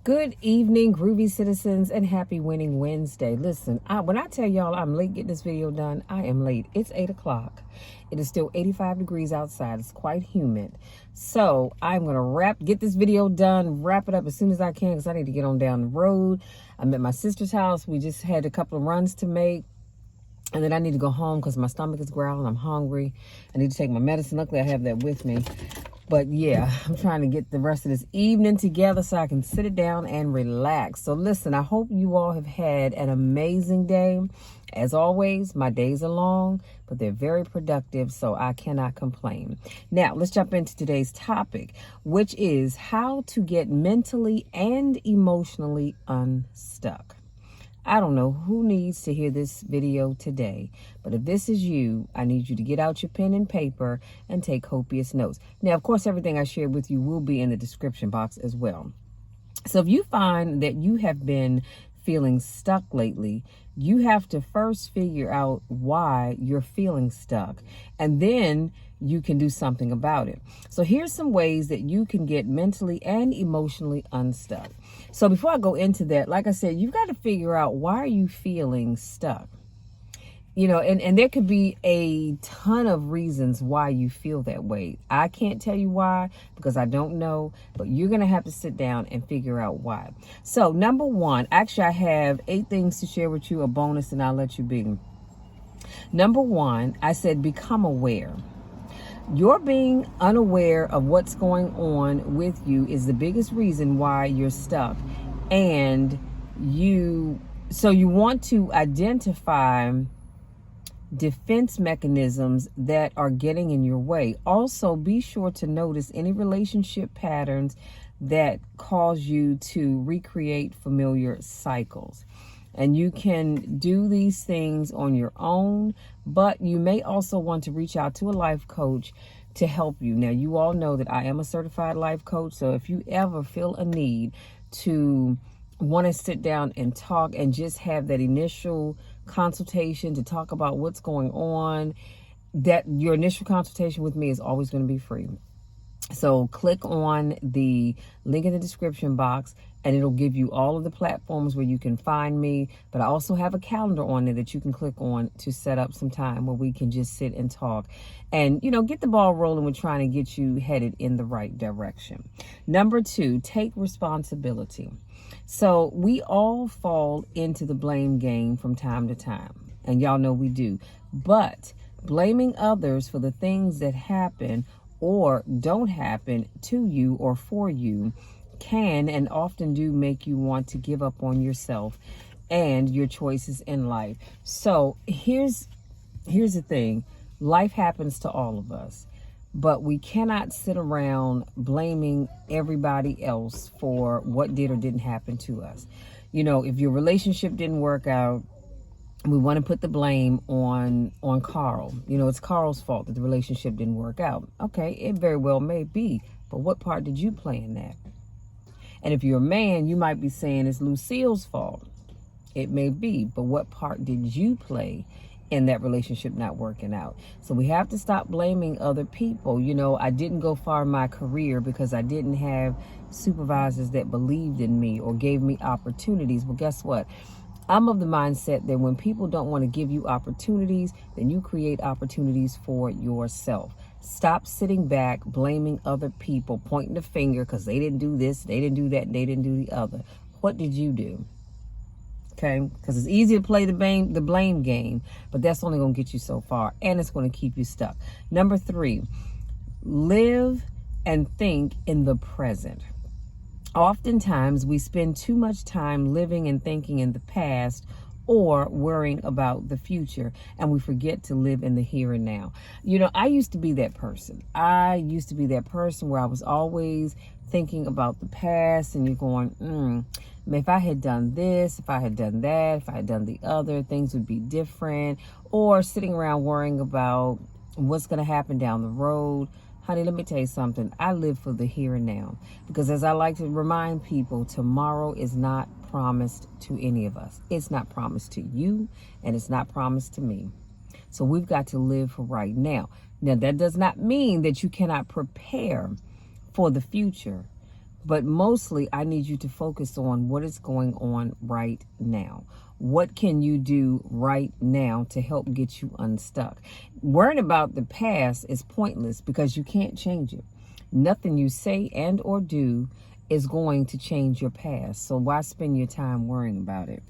Good evening, groovy citizens, and happy winning Wednesday. Listen, when I tell y'all I'm late getting this video done, I am late. It's 8 o'clock. It is still 85 degrees outside. It's quite humid. So I'm going to get this video done, wrap it up as soon as I can because I need to get on down the road. I'm at my sister's house. We just had a couple of runs to make. And then I need to go home because my stomach is growling. I'm hungry. I need to take my medicine. Luckily, I have that with me. But yeah, I'm trying to get the rest of this evening together so I can sit it down and relax. So listen, I hope you all have had an amazing day. As always, my days are long, but they're very productive, so I cannot complain. Now, let's jump into today's topic, which is how to get mentally and emotionally unstuck. I don't know who needs to hear this video today, but if this is you, I need you to get out your pen and paper and take copious notes. Now, of course, everything I share with you will be in the description box as well. So if you find that you have been feeling stuck lately, you have to first figure out why you're feeling stuck, and then you can do something about it. So here's some ways that you can get mentally and emotionally unstuck. So before I go into that, like I said, you've got to figure out, why are you feeling stuck? You know, and there could be a ton of reasons why you feel that way. I can't tell you why because I don't know, but you're going to have to sit down and figure out why. So number one, actually, I have 8 things to share with you, a bonus, and I'll let you be. Number one, I said, become aware. Your being unaware of what's going on with you is the biggest reason why you're stuck. And you want to identify defense mechanisms that are getting in your way. Also, be sure to notice any relationship patterns that cause you to recreate familiar cycles. And you can do these things on your own, but you may also want to reach out to a life coach to help you. Now, you all know that I am a certified life coach, so if you ever feel a need to want to sit down and talk and just have that initial consultation to talk about what's going on, that your initial consultation with me is always going to be free. So click on the link in the description box and it'll give you all of the platforms where you can find me. But I also have a calendar on there that you can click on to set up some time where we can just sit and talk and, get the ball rolling with trying to get you headed in the right direction. Number 2, take responsibility. So we all fall into the blame game from time to time, and y'all know we do. But blaming others for the things that happen or don't happen to you or for you can and often do make you want to give up on yourself and your choices in life. So here's the thing. Life happens to all of us, but we cannot sit around blaming everybody else for what did or didn't happen to us. If your relationship didn't work out, we want to put the blame on Carl. It's Carl's fault that the relationship didn't work out. Okay, it very well may be, but what part did you play in that? And if you're a man, you might be saying it's Lucille's fault. It may be, but what part did you play in that relationship not working out? So we have to stop blaming other people. I didn't go far in my career because I didn't have supervisors that believed in me or gave me opportunities. Well, guess what? I'm of the mindset that when people don't want to give you opportunities, then you create opportunities for yourself. Stop sitting back, blaming other people, pointing the finger because they didn't do this, they didn't do that, and they didn't do the other. What did you do? Okay, because it's easy to play the blame game, but that's only going to get you so far, and it's going to keep you stuck. Number 3, live and think in the present. Oftentimes, we spend too much time living and thinking in the past or worrying about the future, and we forget to live in the here and now. I used to be that person. I used to be that person where I was always thinking about the past, and you're going, if I had done this, if I had done that, if I had done the other, things would be different. Or sitting around worrying about what's going to happen down the road. Honey, let me tell you something. I live for the here and now. Because as I like to remind people, tomorrow is not promised to any of us. It's not promised to you, and it's not promised to me. So we've got to live for right now. Now, that does not mean that you cannot prepare for the future. But mostly, I need you to focus on what is going on right now. What can you do right now to help get you unstuck? Worrying about the past is pointless because you can't change it. Nothing you say and or do is going to change your past. So why spend your time worrying about it?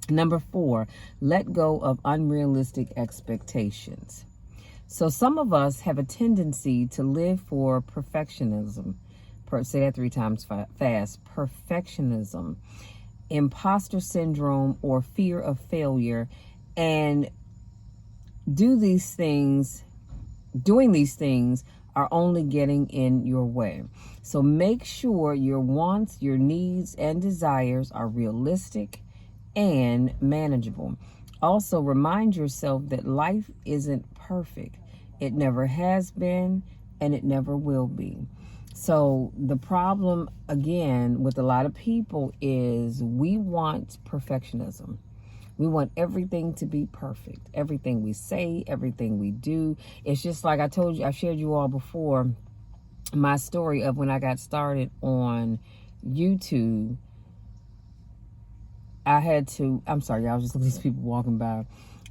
Number 4, let go of unrealistic expectations. So some of us have a tendency to live for perfectionism. Say that 3 times fast. Perfectionism, imposter syndrome, or fear of failure, and doing these things are only getting in your way. So make sure your wants, your needs, and desires are realistic and manageable. Also, remind yourself that life isn't perfect. It never has been, and it never will be. So the problem, again, with a lot of people is we want perfectionism. We want everything to be perfect. Everything we say, everything we do. It's just like I told you, I shared you all before my story of when I got started on YouTube. I'm sorry, y'all, just look at these people walking by.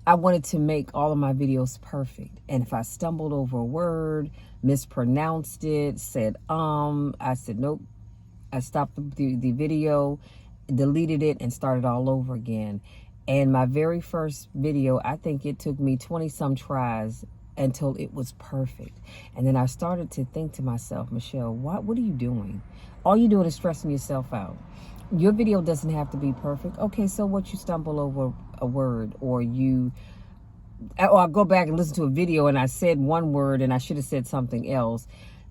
I wanted to make all of my videos perfect. And if I stumbled over a word, mispronounced it, said, I said, nope. I stopped the video, deleted it, and started all over again. And my very first video, I think it took me 20 some tries until it was perfect. And then I started to think to myself, Michelle, what are you doing? All you're doing is stressing yourself out. Your video doesn't have to be perfect. Okay, so what, you stumble over a word, or I go back and listen to a video and I said one word and I should have said something else.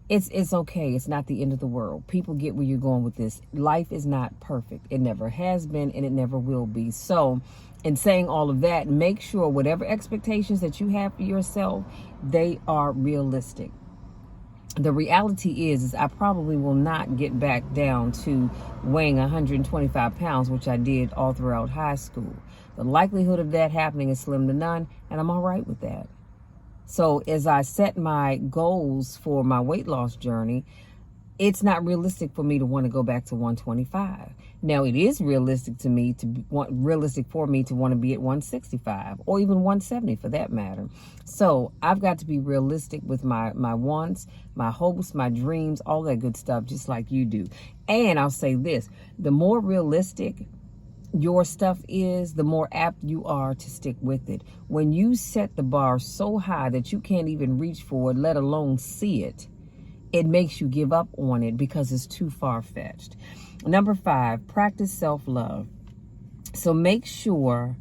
It's okay. It's not the end of the world. People get where you're going with this. Life is not perfect. It never has been, and it never will be. So in saying all of that, make sure whatever expectations that you have for yourself, they are realistic. The reality is I probably will not get back down to weighing 125 pounds, which I did all throughout high school. The likelihood of that happening is slim to none, and I'm all right with that. So as I set my goals for my weight loss journey, it's not realistic for me to want to go back to 125. Now, it is realistic for me to want to be at 165 or even 170 for that matter. So I've got to be realistic with my wants, my hopes, my dreams, all that good stuff, just like you do. And I'll say this, the more realistic your stuff is, the more apt you are to stick with it. When you set the bar so high that you can't even reach for it, let alone see it, it makes you give up on it because it's too far-fetched. Number 5, practice self-love. So make sure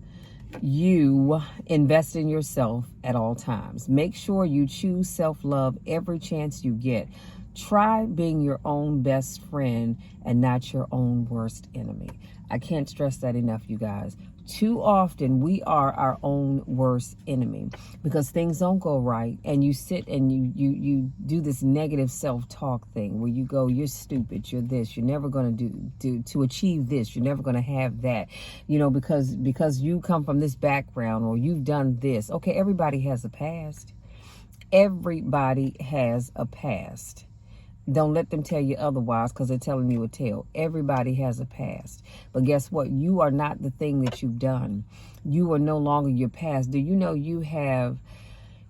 you invest in yourself at all times. Make sure you choose self-love every chance you get. Try being your own best friend and not your own worst enemy. I can't stress that enough, you guys. Too often we are our own worst enemy because things don't go right, and you sit and you do this negative self-talk thing where you go, you're stupid, you're this, you're never going to achieve this, you're never going to have that, because you come from this background or you've done this. Okay, everybody has a past. Everybody has a past. Don't let them tell you otherwise, because they're telling you a tale. Everybody has a past. But guess what? You are not the thing that you've done. You are no longer your past. Do you know you have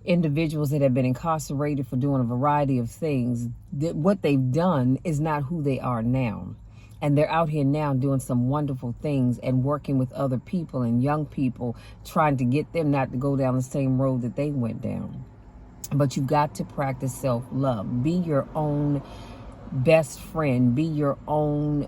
individuals that have been incarcerated for doing a variety of things? That what they've done is not who they are now. And they're out here now doing some wonderful things and working with other people and young people, trying to get them not to go down the same road that they went down. But you've got to practice self-love. Be your own best friend. Be your own,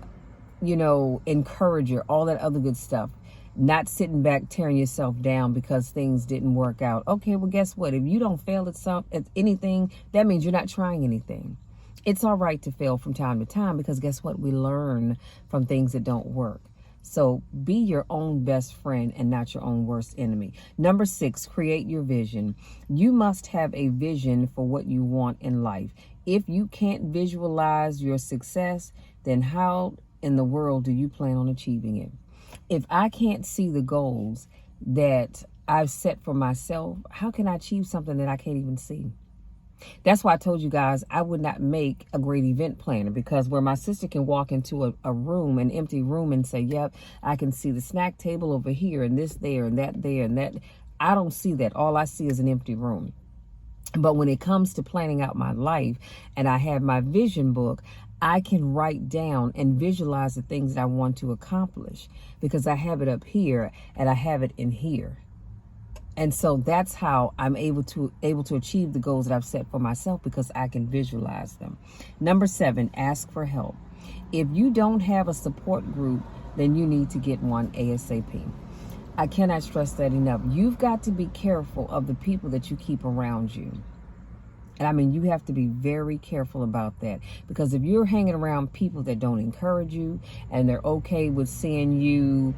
encourager, all that other good stuff. Not sitting back tearing yourself down because things didn't work out. Okay, well, guess what? If you don't fail at anything, that means you're not trying anything. It's all right to fail from time to time because guess what? We learn from things that don't work. So be your own best friend and not your own worst enemy. Number 6, create your vision. You must have a vision for what you want in life. If you can't visualize your success, then how in the world do you plan on achieving it? If I can't see the goals that I've set for myself, how can I achieve something that I can't even see? That's why I told you guys I would not make a great event planner, because where my sister can walk into a room, an empty room, and say, yep, I can see the snack table over here and this there and that there and that. I don't see that. All I see is an empty room. But when it comes to planning out my life and I have my vision book, I can write down and visualize the things that I want to accomplish, because I have it up here and I have it in here. And so that's how I'm able to achieve the goals that I've set for myself, because I can visualize them. Number 7, ask for help. If you don't have a support group, then you need to get one ASAP. I cannot stress that enough. You've got to be careful of the people that you keep around you. And I mean, you have to be very careful about that, because if you're hanging around people that don't encourage you and they're okay with seeing you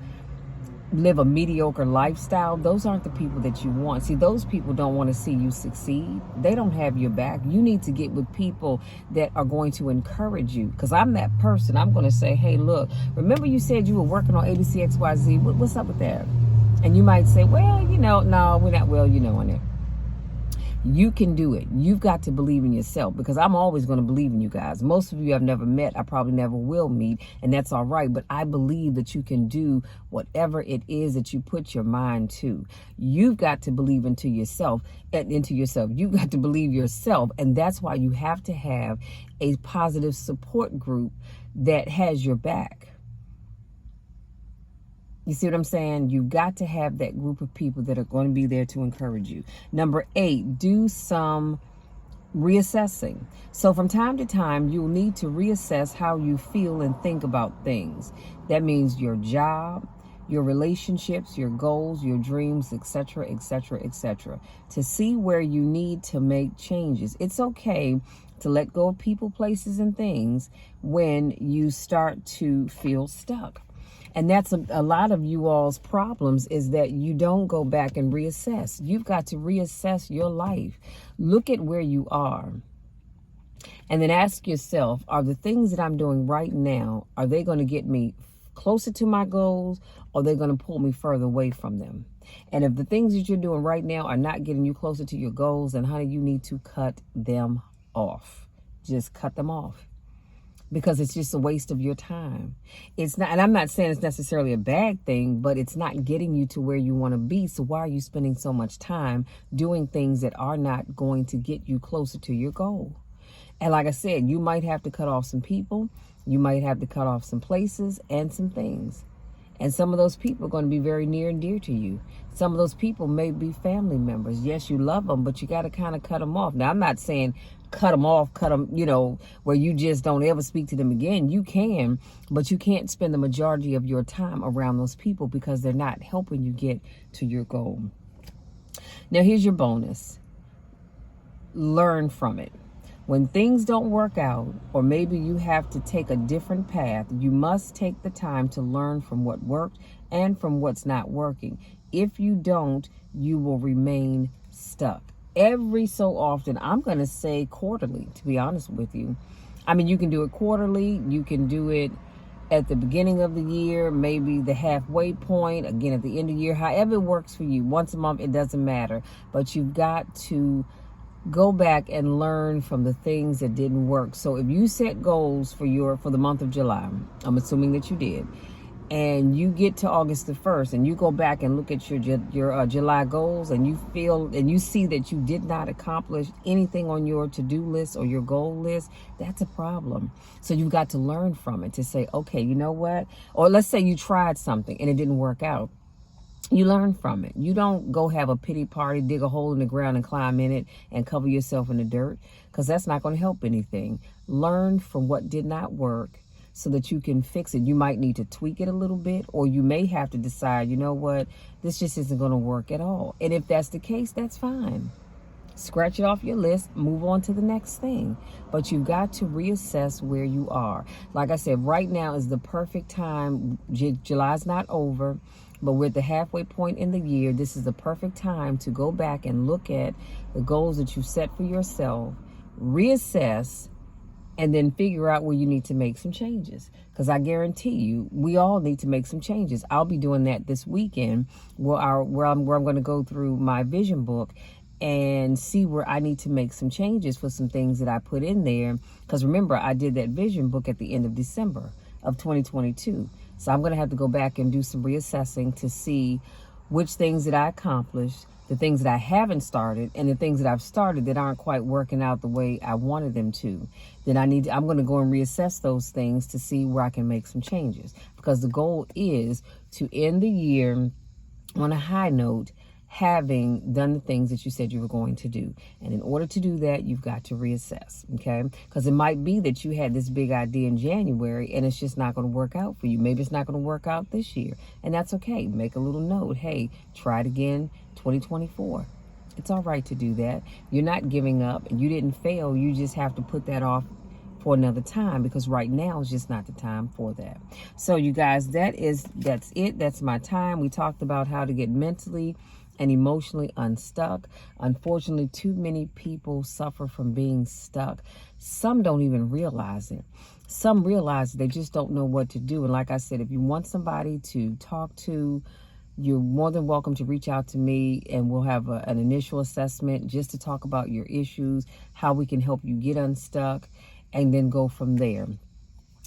live a mediocre lifestyle, those aren't the people that you want. See, those people don't want to see you succeed. They don't have your back. You need to get with people that are going to encourage you, because I'm that person. I'm going to say, hey, look, remember you said you were working on ABCXYZ. What's up with that? And you might say, well, no, we're not on it. You can do it. You've got to believe in yourself, because I'm always going to believe in you guys. Most of you I've never met. I probably never will meet, and that's all right. But I believe that you can do whatever it is that you put your mind to. You've got to believe into yourself. You've got to believe yourself. And that's why you have to have a positive support group that has your back. You see what I'm saying? You've got to have that group of people that are going to be there to encourage you. Number 8, do some reassessing. So from time to time, you'll need to reassess how you feel and think about things. That means your job, your relationships, your goals, your dreams, etc., etc., etc., to see where you need to make changes. It's okay to let go of people, places, and things when you start to feel stuck. And that's a lot of you all's problems, is that you don't go back and reassess. You've got to reassess your life. Look at where you are. And then ask yourself, are the things that I'm doing right now, are they going to get me closer to my goals, or are they going to pull me further away from them? And if the things that you're doing right now are not getting you closer to your goals, then honey, you need to cut them off. Just cut them off. Because it's just a waste of your time. It's not, and I'm not saying it's necessarily a bad thing, but it's not getting you to where you want to be. So why are you spending so much time doing things that are not going to get you closer to your goal? And like I said, you might have to cut off some people. You might have to cut off some places and some things. And some of those people are going to be very near and dear to you. Some of those people may be family members. Yes, you love them, but you got to kind of cut them off. Now, I'm not saying cut them off, where you just don't ever speak to them again. You can, but you can't spend the majority of your time around those people, because they're not helping you get to your goal. Now, here's your bonus. Learn from it. When things don't work out, or maybe you have to take a different path, you must take the time to learn from what worked and from what's not working. If you don't, you will remain stuck. Every so often, I'm going to say quarterly, to be honest with you. I mean, you can do it quarterly. You can do it at the beginning of the year, maybe the halfway point, again at the end of the year, however it works for you. Once a month, it doesn't matter. But you've got to go back and learn from the things that didn't work. So if you set goals for the month of July, I'm assuming that you did, and you get to August the 1st and you go back and look at your July goals, and you see that you did not accomplish anything on your to-do list or your goal list, that's a problem. So you've got to learn from it to say, okay, you know what? Or let's say you tried something and it didn't work out. You learn from it. You don't go have a pity party, dig a hole in the ground and climb in it and cover yourself in the dirt, because that's not going to help anything. Learn from what did not work so that you can fix it. You might need to tweak it a little bit, or you may have to decide, you know what, this just isn't going to work at all. And if that's the case, that's fine. Scratch it off your list, move on to the next thing. But you've got to reassess where you are. Like I said, right now is the perfect time. July's not over, but we're at the halfway point in the year. This is the perfect time to go back and look at the goals that you set for yourself, reassess, and then figure out where you need to make some changes. Because I guarantee you, we all need to make some changes. I'll be doing that this weekend, where I'm going to go through my vision book and see where I need to make some changes for some things that I put in there. Because remember, I did that vision book at the end of December of 2022. So I'm going to have to go back and do some reassessing to see which things that I accomplished, the things that I haven't started, and the things that I've started that aren't quite working out the way I wanted them to. Then I'm going to go and reassess those things to see where I can make some changes. Because the goal is to end the year on a high note, having done the things that you said you were going to do. And in order to do that, you've got to reassess, okay? Because it might be that you had this big idea in January and it's just not going to work out for you. Maybe it's not going to work out this year, and that's okay. Make a little note. Hey, try it again 2024. It's all right to do that. You're not giving up and you didn't fail. You just have to put that off for another time, because right now is just not the time for that. So you guys, that's it. That's my time. We talked about how to get mentally and emotionally unstuck. Unfortunately, too many people suffer from being stuck. Some don't even realize it. Some realize they just don't know what to do. And like I said, if you want somebody to talk to, you're more than welcome to reach out to me, and we'll have an initial assessment just to talk about your issues, how we can help you get unstuck, and then go from there.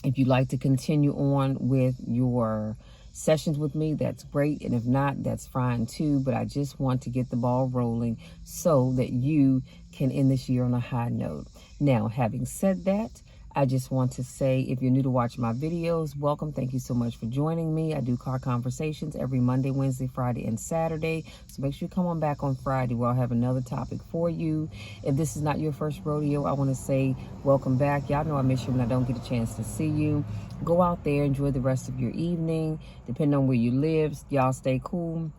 If you'd like to continue on with your sessions with me, that's great. And if not, that's fine too. But I just want to get the ball rolling so that you can end this year on a high note. Now, having said that, I just want to say, if you're new to watch my videos, welcome. Thank you so much for joining me. I do car conversations every Monday, Wednesday, Friday, and Saturday. So make sure you come on back on Friday where I'll have another topic for you. If this is not your first rodeo, I want to say welcome back. Y'all know I miss you when I don't get a chance to see you. Go out there, enjoy the rest of your evening. Depending on where you live, y'all stay cool.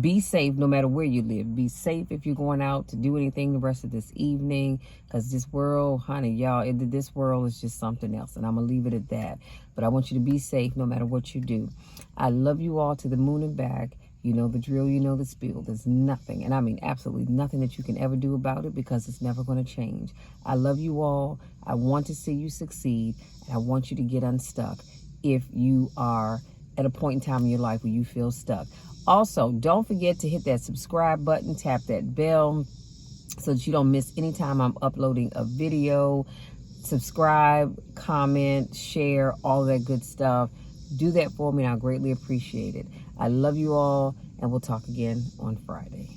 Be safe no matter where you live. Be safe if you're going out to do anything the rest of this evening, because this world, honey, y'all, this world is just something else, and I'm going to leave it at that. But I want you to be safe no matter what you do. I love you all to the moon and back. You know the drill, you know the spiel. There's nothing, and I mean absolutely nothing that you can ever do about it, because it's never going to change. I love you all. I want to see you succeed, and I want you to get unstuck if you are at a point in time in your life where you feel stuck. Also, don't forget to hit that subscribe button, tap that bell so that you don't miss any time I'm uploading a video. Subscribe, comment, share, all that good stuff. Do that for me, and I'll greatly appreciate it. I love you all, and we'll talk again on Friday.